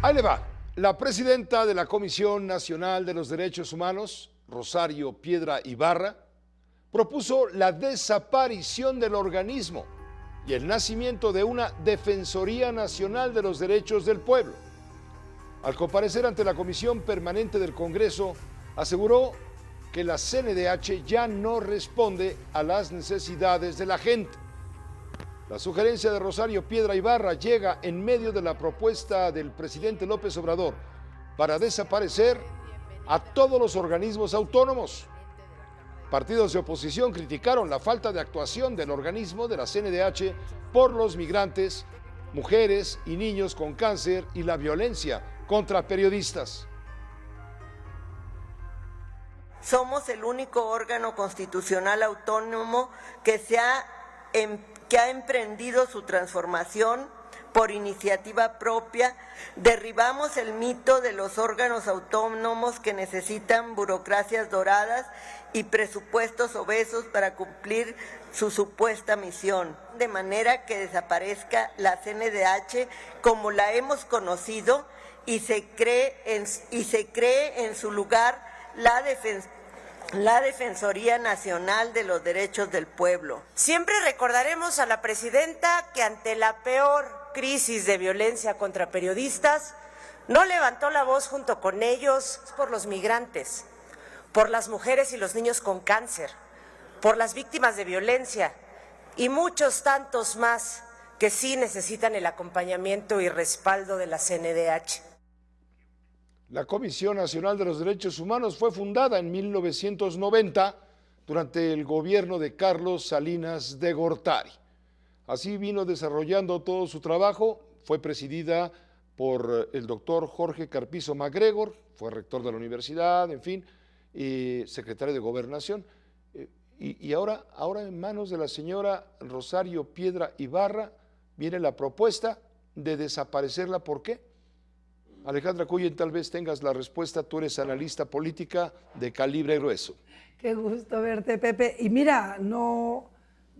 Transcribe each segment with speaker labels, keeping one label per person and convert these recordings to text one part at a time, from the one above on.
Speaker 1: Ahí le va. La presidenta de la Comisión Nacional de los Derechos Humanos, Rosario Piedra Ibarra, propuso la desaparición del organismo y el nacimiento de una Defensoría Nacional de los Derechos del Pueblo. Al comparecer ante la Comisión Permanente del Congreso, aseguró que la CNDH ya no responde a las necesidades de la gente. La sugerencia de Rosario Piedra Ibarra llega en medio de la propuesta del presidente López Obrador para desaparecer a todos los organismos autónomos. Partidos de oposición criticaron la falta de actuación del organismo de la CNDH por los migrantes, mujeres y niños con cáncer y la violencia contra periodistas.
Speaker 2: Somos el único órgano constitucional autónomo que ha emprendido su transformación por iniciativa propia. Derribamos el mito de los órganos autónomos que necesitan burocracias doradas y presupuestos obesos para cumplir su supuesta misión, de manera que desaparezca la CNDH como la hemos conocido y se cree en su lugar la Defensoría Nacional de los Derechos del Pueblo.
Speaker 3: Siempre recordaremos a la presidenta que ante la peor crisis de violencia contra periodistas no levantó la voz junto con ellos por los migrantes, por las mujeres y los niños con cáncer, por las víctimas de violencia y muchos tantos más que sí necesitan el acompañamiento y respaldo de la CNDH.
Speaker 1: La Comisión Nacional de los Derechos Humanos fue fundada en 1990 durante el gobierno de Carlos Salinas de Gortari. Así vino desarrollando todo su trabajo. Fue presidida por el doctor Jorge Carpizo MacGregor, fue rector de la universidad, en fin, y secretario de Gobernación. Y ahora en manos de la señora Rosario Piedra Ibarra viene la propuesta de desaparecerla. ¿Por qué? Alejandra Cuyen, tal vez tengas la respuesta, tú eres analista política de calibre grueso.
Speaker 4: Qué gusto verte, Pepe. Y mira, no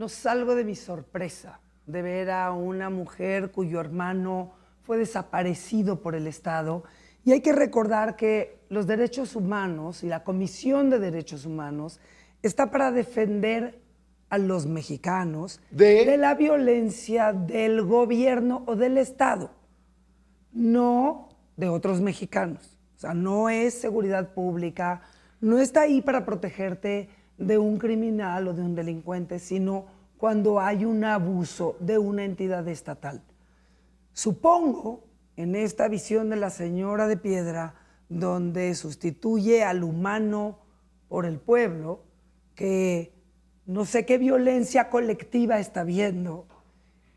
Speaker 4: salgo de mi sorpresa de ver a una mujer cuyo hermano fue desaparecido por el Estado. Y hay que recordar que los derechos humanos y la Comisión de Derechos Humanos está para defender a los mexicanos de la violencia del gobierno o del Estado, no de otros mexicanos. O sea, no es seguridad pública, no está ahí para protegerte de un criminal o de un delincuente, sino cuando hay un abuso de una entidad estatal. Supongo, en esta visión de la señora de Piedra, donde sustituye al humano por el pueblo, que no sé qué violencia colectiva está viendo,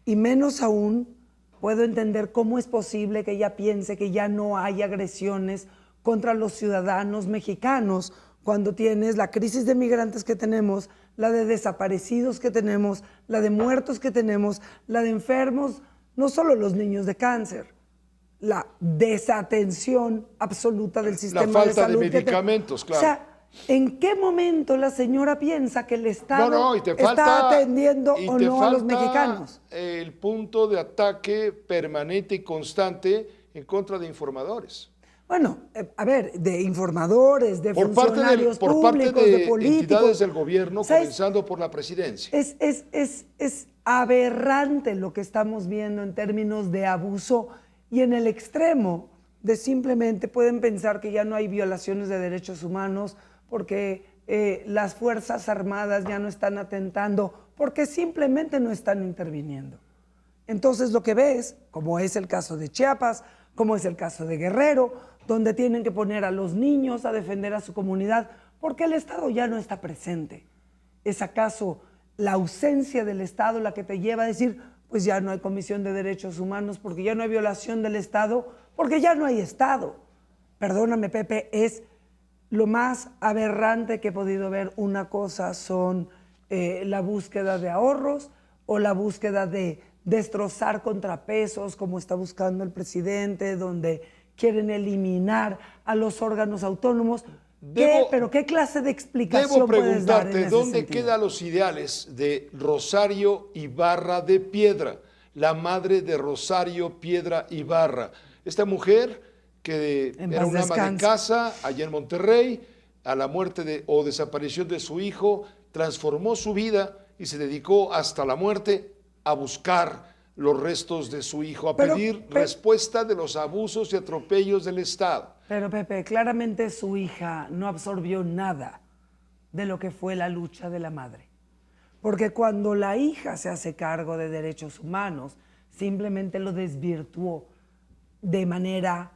Speaker 4: y menos aún puedo entender cómo es posible que ella piense que ya no hay agresiones contra los ciudadanos mexicanos cuando tienes la crisis de migrantes que tenemos, la de desaparecidos que tenemos, la de muertos que tenemos, la de enfermos, no solo los niños de cáncer, la desatención absoluta del sistema de salud.
Speaker 1: La falta de medicamentos, claro.
Speaker 4: O sea, ¿en qué momento la señora piensa que el Estado está atendiendo o no a los mexicanos?
Speaker 1: El punto de ataque permanente y constante en contra de informadores.
Speaker 4: Bueno, a ver, de informadores, de funcionarios públicos, de políticos.
Speaker 1: Entidades del gobierno, comenzando por la presidencia.
Speaker 4: Es aberrante lo que estamos viendo en términos de abuso y en el extremo de simplemente pueden pensar que ya no hay violaciones de derechos humanos porque las Fuerzas Armadas ya no están atentando, porque simplemente no están interviniendo. Entonces lo que ves, como es el caso de Chiapas, como es el caso de Guerrero, donde tienen que poner a los niños a defender a su comunidad, porque el Estado ya no está presente. ¿Es acaso la ausencia del Estado la que te lleva a decir, pues ya no hay Comisión de Derechos Humanos, porque ya no hay violación del Estado, porque ya no hay Estado? Perdóname, Pepe, es lo más aberrante que he podido ver. Una cosa son la búsqueda de ahorros o la búsqueda de destrozar contrapesos, como está buscando el presidente, donde quieren eliminar a los órganos autónomos. ¿Pero qué clase de explicación puedes dar en ese sentido?
Speaker 1: Debo preguntarte, ¿dónde quedan los ideales de Rosario Ibarra de Piedra, la madre de Rosario Piedra Ibarra? Esta mujer que
Speaker 4: En
Speaker 1: era
Speaker 4: paz
Speaker 1: una ama de
Speaker 4: descanse.
Speaker 1: casa allá en Monterrey, a la muerte o desaparición de su hijo, transformó su vida y se dedicó hasta la muerte a buscar los restos de su hijo, a pedir respuesta de los abusos y atropellos del Estado.
Speaker 4: Pero Pepe, claramente su hija no absorbió nada de lo que fue la lucha de la madre. Porque cuando la hija se hace cargo de derechos humanos, simplemente lo desvirtuó de manera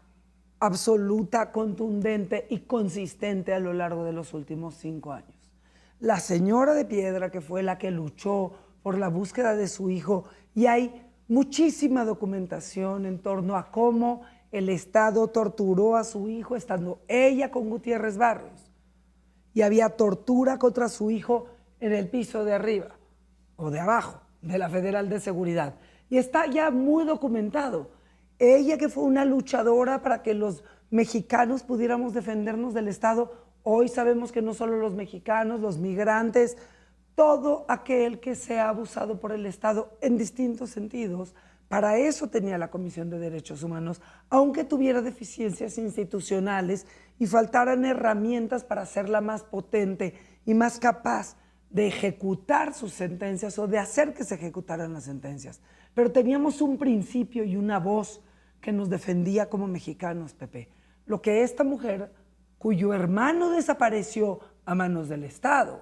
Speaker 4: absoluta, contundente y consistente a lo largo de los últimos 5 años. La señora de Piedra, que fue la que luchó por la búsqueda de su hijo, y hay muchísima documentación en torno a cómo el Estado torturó a su hijo estando ella con Gutiérrez Barrios. Y había tortura contra su hijo en el piso de arriba o de abajo de la Federal de Seguridad. Y está ya muy documentado. Ella, que fue una luchadora para que los mexicanos pudiéramos defendernos del Estado, hoy sabemos que no solo los mexicanos, los migrantes, todo aquel que sea abusado por el Estado en distintos sentidos. Para eso tenía la Comisión de Derechos Humanos, aunque tuviera deficiencias institucionales y faltaran herramientas para hacerla más potente y más capaz de ejecutar sus sentencias o de hacer que se ejecutaran las sentencias. Pero teníamos un principio y una voz que nos defendía como mexicanos, Pepe. Lo que esta mujer, cuyo hermano desapareció a manos del Estado,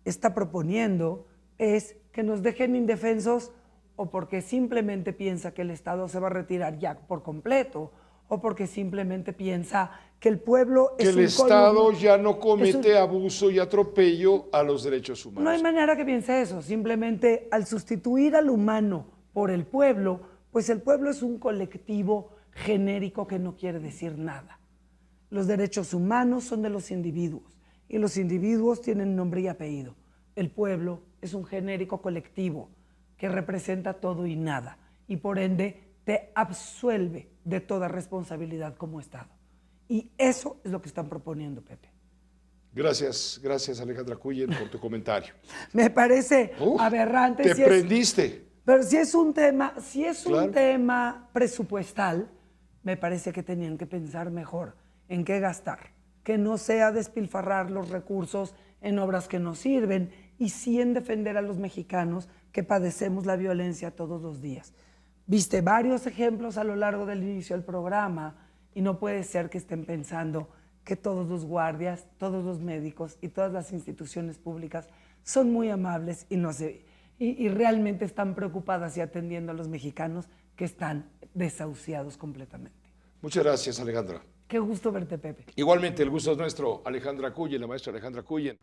Speaker 4: está proponiendo es que nos dejen indefensos o porque simplemente piensa que el Estado se va a retirar ya por completo o porque simplemente piensa que el pueblo
Speaker 1: Que
Speaker 4: es
Speaker 1: el
Speaker 4: un
Speaker 1: Estado
Speaker 4: columno,
Speaker 1: ya no comete
Speaker 4: es un-
Speaker 1: abuso y atropello a los derechos humanos.
Speaker 4: No hay manera que piense eso, simplemente al sustituir al humano por el pueblo, pues el pueblo es un colectivo genérico que no quiere decir nada. Los derechos humanos son de los individuos y los individuos tienen nombre y apellido. El pueblo es un genérico colectivo que representa todo y nada y por ende te absuelve de toda responsabilidad como Estado. Y eso es lo que están proponiendo, Pepe.
Speaker 1: Gracias Alejandra Cuyen por tu comentario.
Speaker 4: Me parece
Speaker 1: Uf,
Speaker 4: aberrante.
Speaker 1: Te
Speaker 4: si es-
Speaker 1: prendiste.
Speaker 4: Pero si es un tema,
Speaker 1: Claro.
Speaker 4: un tema presupuestal, me parece que tenían que pensar mejor en qué gastar, que no sea despilfarrar los recursos en obras que no sirven y sí en defender a los mexicanos que padecemos la violencia todos los días. Viste varios ejemplos a lo largo del inicio del programa y no puede ser que estén pensando que todos los guardias, todos los médicos y todas las instituciones públicas son muy amables y realmente están preocupadas y atendiendo a los mexicanos que están desahuciados completamente.
Speaker 1: Muchas gracias, Alejandra.
Speaker 4: Qué gusto verte, Pepe.
Speaker 1: Igualmente, el gusto es nuestro, Alejandra Cuyen, la maestra Alejandra Cuyen.